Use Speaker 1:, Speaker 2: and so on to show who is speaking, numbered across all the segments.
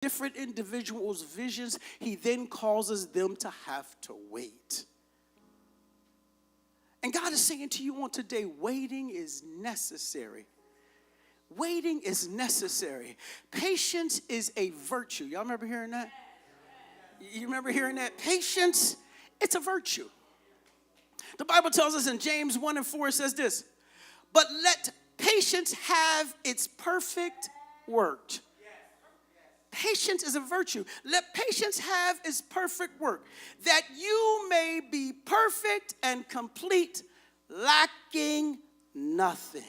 Speaker 1: different individuals' visions, he then causes them to have to wait. And God is saying to you on today, waiting is necessary. Waiting is necessary. Patience is a virtue. Y'all remember hearing that? You remember hearing that? Patience, it's a virtue. The Bible tells us in James 1:4, it says this, but let patience have its perfect work. Patience is a virtue. Let patience have its perfect work, that you may be perfect and complete, lacking nothing.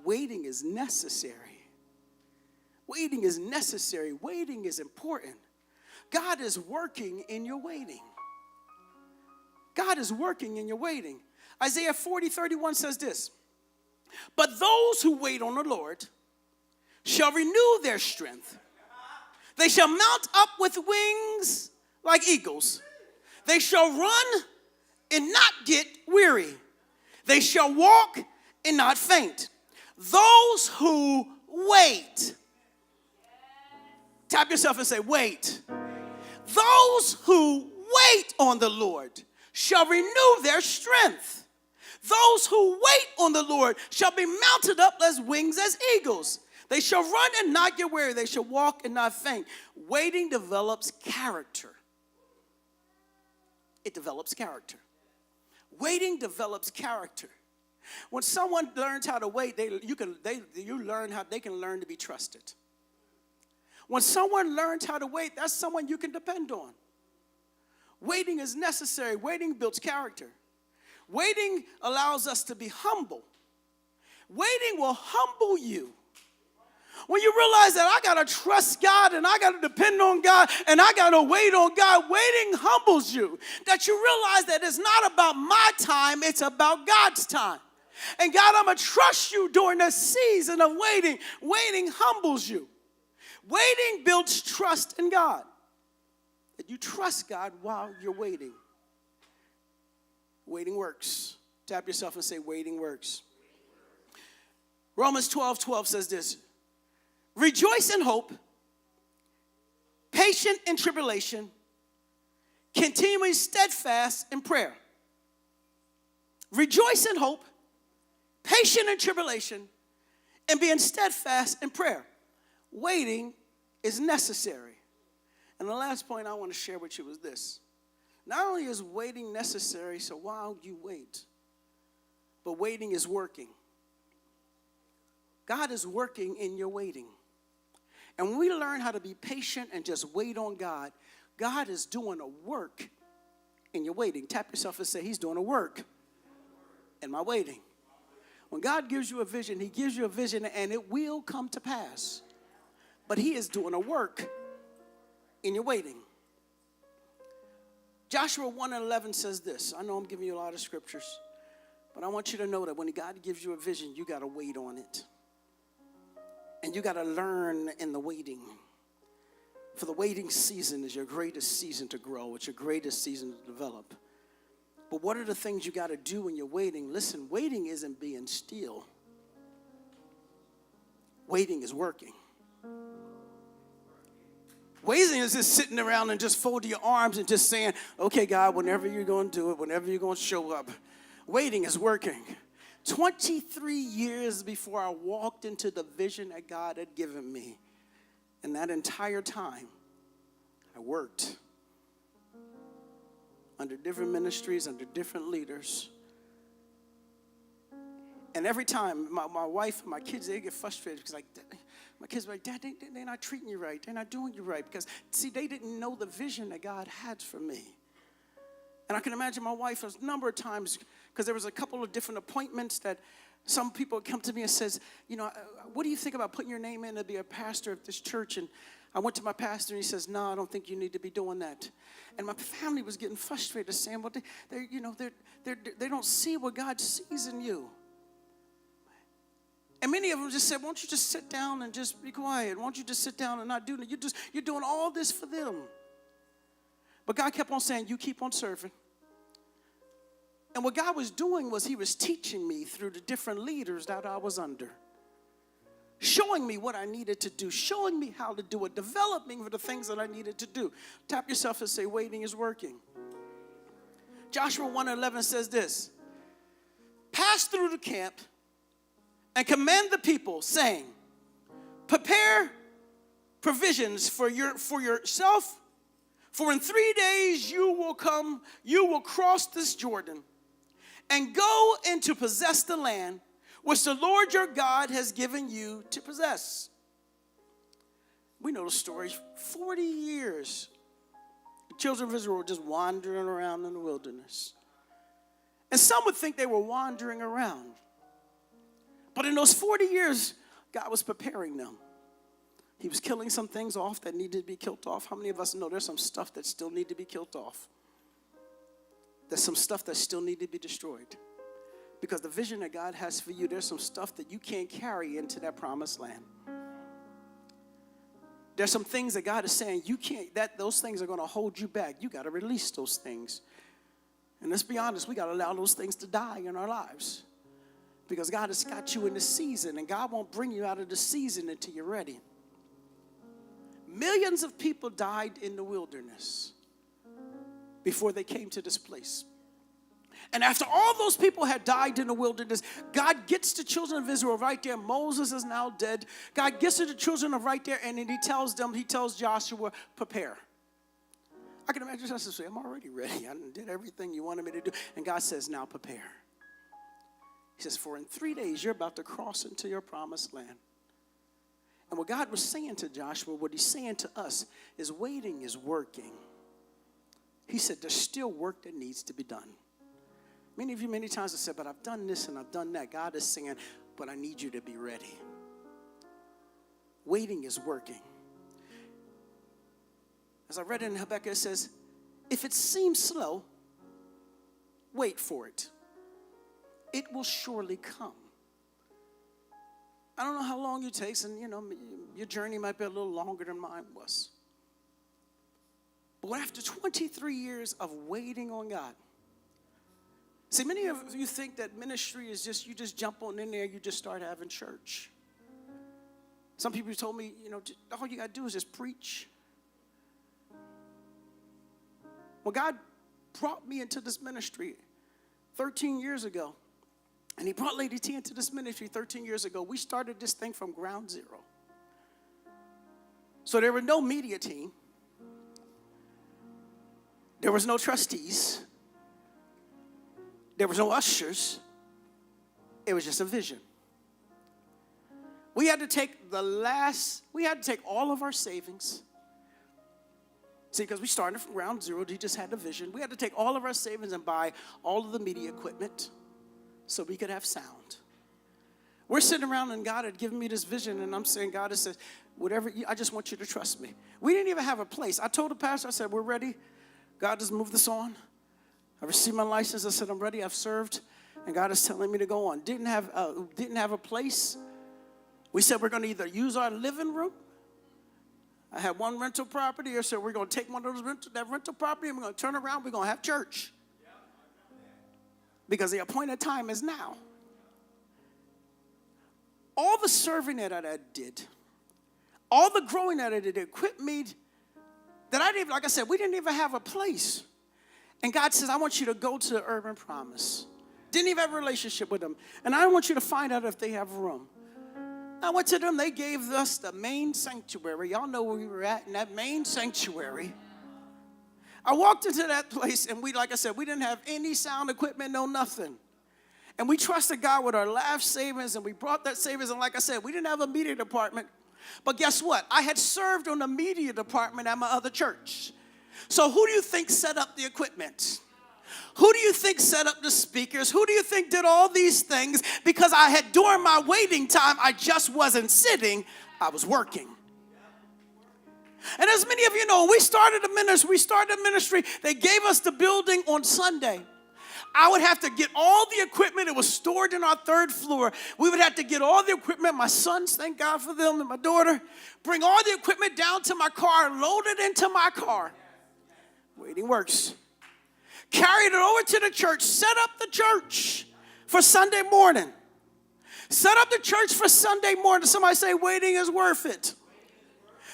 Speaker 1: Waiting is necessary. Waiting is necessary. Waiting is important. God is working in your waiting. God is working in your waiting. Isaiah 40:31 says this, but those who wait on the Lord shall renew their strength. They shall mount up with wings like eagles. They shall run and not get weary. They shall walk and not faint. Those who wait. Tap yourself and say, wait. Those who wait on the Lord shall renew their strength. Those who wait on the Lord shall be mounted up as wings as eagles. They shall run and not get weary. They shall walk and not faint. Waiting develops character. It develops character. Waiting develops character. When someone learns how to wait, they can learn to be trusted. When someone learns how to wait, that's someone you can depend on. Waiting is necessary. Waiting builds character. Waiting allows us to be humble. Waiting will humble you. When you realize that I got to trust God and I got to depend on God and I got to wait on God, waiting humbles you. That you realize that it's not about my time, it's about God's time. And God, I'm going to trust you during this season of waiting. Waiting humbles you. Waiting builds trust in God. That you trust God while you're waiting. Waiting works. Tap yourself and say, waiting works. Romans 12:12 says this. Rejoice in hope, patient in tribulation, continuing steadfast in prayer. Rejoice in hope, patient in tribulation, and being steadfast in prayer. Waiting is necessary. And the last point I want to share with you is this. Not only is waiting necessary, so while you wait, but waiting is working. God is working in your waiting. And when we learn how to be patient and just wait on God, God is doing a work in your waiting. Tap yourself and say, he's doing a work in my waiting. When God gives you a vision, he gives you a vision and it will come to pass. But he is doing a work in your waiting. Joshua 1:11 says this. I know I'm giving you a lot of scriptures, but I want you to know that when God gives you a vision, you got to wait on it. And you got to learn in the waiting. For the waiting season is your greatest season to grow. It's your greatest season to develop. But what are the things you got to do when you're waiting? Listen, waiting isn't being still. Waiting is working. Waiting is just sitting around and just folding your arms and just saying, okay, God, whenever you're going to do it, whenever you're going to show up. Waiting is working. 23 years before I walked into the vision that God had given me. And that entire time, I worked under different ministries, under different leaders. And every time, my wife and my kids, they get frustrated because my kids are like, Dad, they're not treating you right. They're not doing you right. Because, see, they didn't know the vision that God had for me. And I can imagine my wife a number of times, because there was a couple of different appointments that some people come to me and says, what do you think about putting your name in to be a pastor of this church? And I went to my pastor and he says, no, I don't think you need to be doing that. And my family was getting frustrated saying, well, they don't see what God sees in you. And many of them just said, won't you just sit down and just be quiet? Won't you just sit down and not do it? You're doing all this for them. But God kept on saying, you keep on serving. And what God was doing was he was teaching me through the different leaders that I was under. showing me what I needed to do, showing me how to do it, developing for the things that I needed to do. Tap yourself and say, waiting is working. Joshua 1:11 says this, pass through the camp and command the people, saying, prepare provisions for yourself, for in 3 days you will cross this Jordan and go in to possess the land which the Lord your God has given you to possess. We know the story. 40 years, the children of Israel were just wandering around in the wilderness. And some would think they were wandering around. But in those 40 years, God was preparing them. He was killing some things off that needed to be killed off. How many of us know there's some stuff that still need to be killed off? There's some stuff that still need to be destroyed. Because the vision that God has for you, there's some stuff that you can't carry into that promised land. There's some things that God is saying you can't, those things are going to hold you back. You got to release those things. And let's be honest, we got to allow those things to die in our lives. Because God has got you in the season, and God won't bring you out of the season until you're ready. Millions of people died in the wilderness before they came to this place. And after all those people had died in the wilderness, God gets the children of Israel right there. Moses is now dead. God gets to the children of right there, and then he tells Joshua, prepare. I can imagine Joshua say, I'm already ready. I did everything you wanted me to do. And God says, now prepare. He says, for in 3 days, you're about to cross into your promised land. And what God was saying to Joshua, what he's saying to us, is waiting is working. He said, there's still work that needs to be done. Many of you, many times have said, but I've done this and I've done that. God is saying, but I need you to be ready. Waiting is working. As I read in Habakkuk, it says, if it seems slow, wait for it. It will surely come. I don't know how long it takes, and your journey might be a little longer than mine was. But after 23 years of waiting on God, see, many of you think that ministry is just, you just jump on in there, you just start having church. Some people told me, all you got to do is just preach. Well, God brought me into this ministry 13 years ago. And he brought Lady T into this ministry 13 years ago. We started this thing from ground zero. So there were no media team. There was no trustees. There was no ushers. It was just a vision. We had to take all of our savings. See, because we started from ground zero, he just had the vision. We had to take all of our savings and buy all of the media equipment so we could have sound. We're sitting around and God had given me this vision, and I'm saying, God has said, I just want you to trust me. We didn't even have a place. I told the pastor, I said, we're ready. God has moved this on. I received my license. I said, I'm ready. I've served. And God is telling me to go on. Didn't have a place. We said we're going to either use our living room. I had one rental property. I said we're going to take one of those rental property and we're going to turn around. We're going to have church. Because the appointed time is now. All the serving that I did, all the growing that I did, equipped me that I didn't, like I said, we didn't even have a place. And God says, I want you to go to Urban Promise. Didn't even have a relationship with them. And I want you to find out if they have room. I went to them. They gave us the main sanctuary. Y'all know where we were at in that main sanctuary. I walked into that place, and like I said, we didn't have any sound equipment, no nothing. And we trusted God with our last savings, and we brought that savings. And like I said, we didn't have a media department. But guess what? I had served on the media department at my other church. So who do you think set up the equipment? Who do you think set up the speakers? Who do you think did all these things? Because during my waiting time, I just wasn't sitting, I was working. And as many of you know, we started a ministry. They gave us the building on Sunday. I would have to get all the equipment. It was stored in our third floor. We would have to get all the equipment. My sons, thank God for them, and my daughter, bring all the equipment down to my car, load it into my car. Waiting works. Carried it over to the church, set up the church for Sunday morning. Set up the church for Sunday morning. Somebody say, waiting is worth it.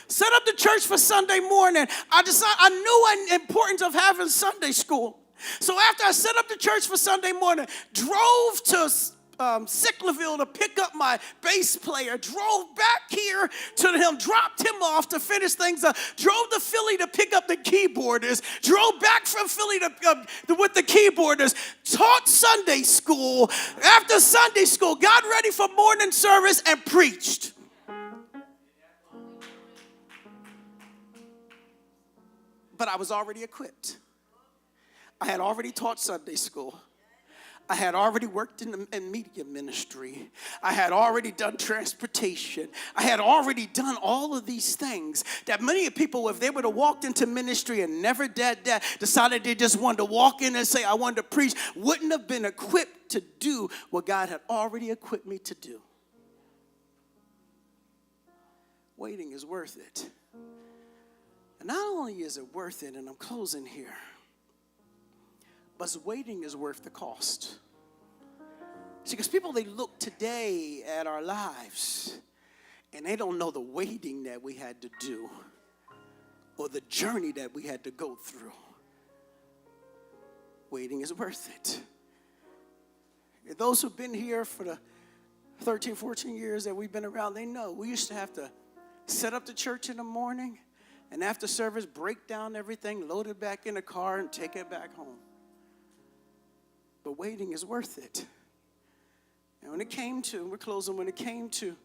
Speaker 1: Set up the church for Sunday morning. I knew the importance of having Sunday school. So after I set up the church for Sunday morning, drove to Sicklerville to pick up my bass player, drove back here to him, dropped him off to finish things up, drove to Philly to pick up the keyboarders, drove back from Philly with the keyboarders, taught Sunday school. After Sunday school, got ready for morning service and preached. But I was already equipped. I had already taught Sunday school. I had already worked in media ministry. I had already done transportation. I had already done all of these things that many people, if they would have walked into ministry and never decided they just wanted to walk in and say, I wanted to preach, wouldn't have been equipped to do what God had already equipped me to do. Waiting is worth it. And not only is it worth it, and I'm closing here, but waiting is worth the cost. See, because people, they look today at our lives, and they don't know the waiting that we had to do or the journey that we had to go through. Waiting is worth it. And those who've been here for the 13, 14 years that we've been around, they know we used to have to set up the church in the morning, and after service, break down everything, load it back in the car, and take it back home. But waiting is worth it. And when it came to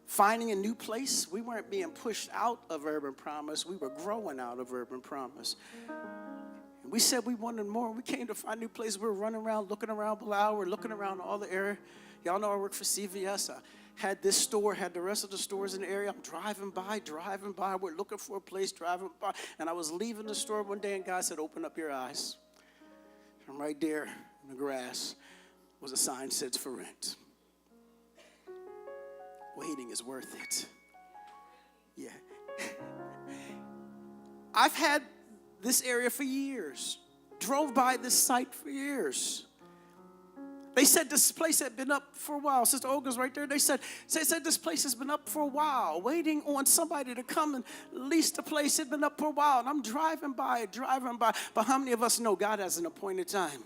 Speaker 1: finding a new place, we weren't being pushed out of Urban Promise. We were growing out of Urban Promise. And we said we wanted more. We came to find a new place. We were running around, looking around Butler. We're looking around all the area. Y'all know I work for CVS. I had this store, had the rest of the stores in the area. I'm driving by. We're looking for a place, driving by. And I was leaving the store one day, and God said, open up your eyes. And right there in the grass was a sign that says for rent. Waiting is worth it. Yeah. I've had this area for years. Drove by this site for years. They said this place had been up for a while. Sister Olga's right there. They said this place has been up for a while, waiting on somebody to come and lease the place. It had been up for a while. And I'm driving by. But how many of us know God has an appointed time?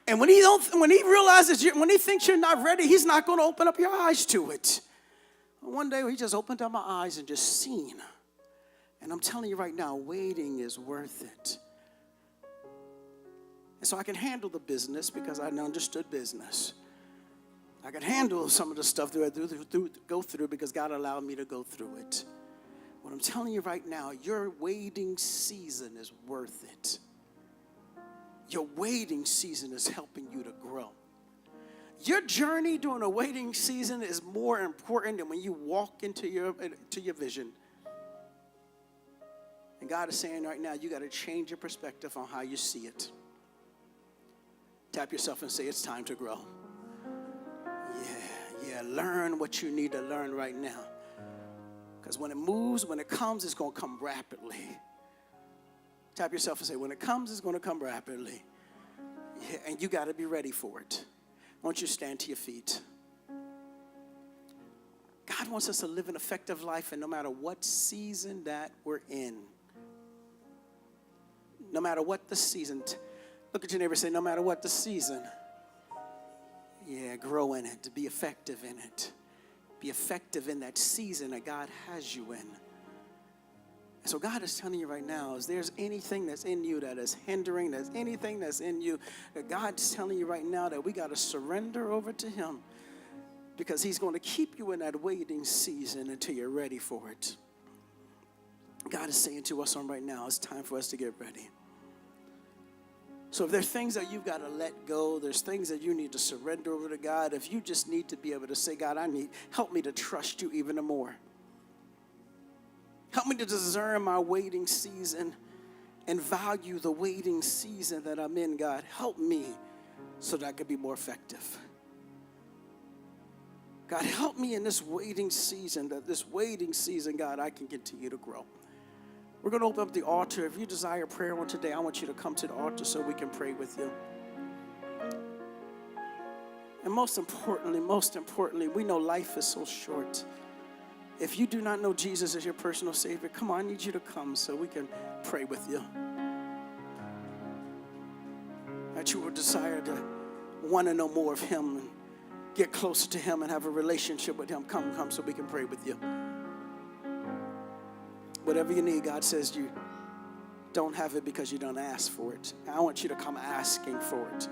Speaker 1: And when he realizes, when he thinks you're not ready, he's not going to open up your eyes to it. One day he just opened up my eyes and just seen. And I'm telling you right now, waiting is worth it. And so I can handle the business because I understood business. I can handle some of the stuff that I go through because God allowed me to go through it. What I'm telling you right now, your waiting season is worth it. Your waiting season is helping you to grow. Your journey during a waiting season is more important than when you walk into your vision. And God is saying right now, you got to change your perspective on how you see it. Tap yourself and say, it's time to grow. Yeah, learn what you need to learn right now. Because when it moves, when it comes, it's going to come rapidly. Tap yourself and say, when it comes, it's going to come rapidly. Yeah, and you got to be ready for it. I want you to stand to your feet. God wants us to live an effective life, and no matter what season that we're in, no matter what the season, look at your neighbor and say, no matter what the season, yeah, grow in it, to be effective in it. Be effective in that season that God has you in. And so God is telling you right now, is there's anything that's in you that is hindering, there's anything that's in you, that God's telling you right now that we got to surrender over to him, because he's going to keep you in that waiting season until you're ready for it. God is saying to us right now, it's time for us to get ready. So if there's things that you've got to let go, there's things that you need to surrender over to God, if you just need to be able to say, God, help me to trust you even more. Help me to discern my waiting season and value the waiting season that I'm in, God. Help me so that I can be more effective. God, help me in this waiting season, God, I can continue to grow. We're going to open up the altar. If you desire prayer on today, I want you to come to the altar so we can pray with you. And most importantly, we know life is so short. If you do not know Jesus as your personal Savior, come on, I need you to come so we can pray with you. That you will desire to want to know more of Him and get closer to Him and have a relationship with Him. Come so we can pray with you. Whatever you need, God says you don't have it because you don't ask for it. I want you to come asking for it.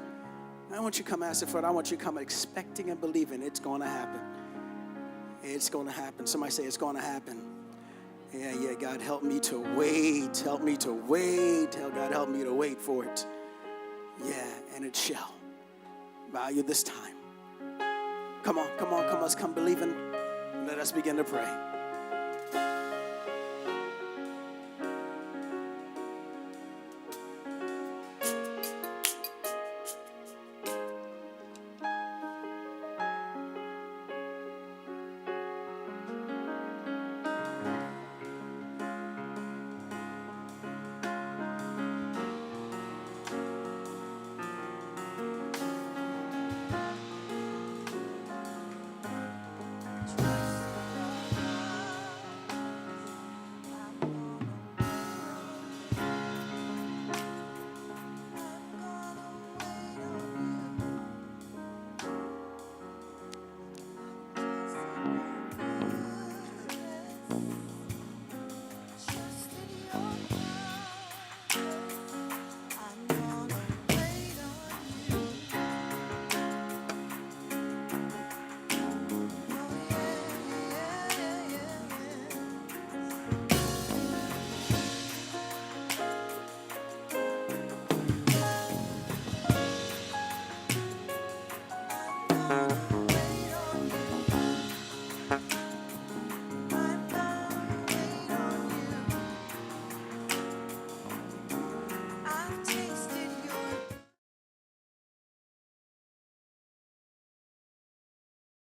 Speaker 1: I want you to come asking for it. I want you to come expecting and believing it's going to happen. It's going to happen. Somebody say it's going to happen. Yeah, God, help me to wait. Help me to wait. God, help me to wait for it. Yeah, and it shall. Value this time. Come on. Let's come believing. And let us begin to pray.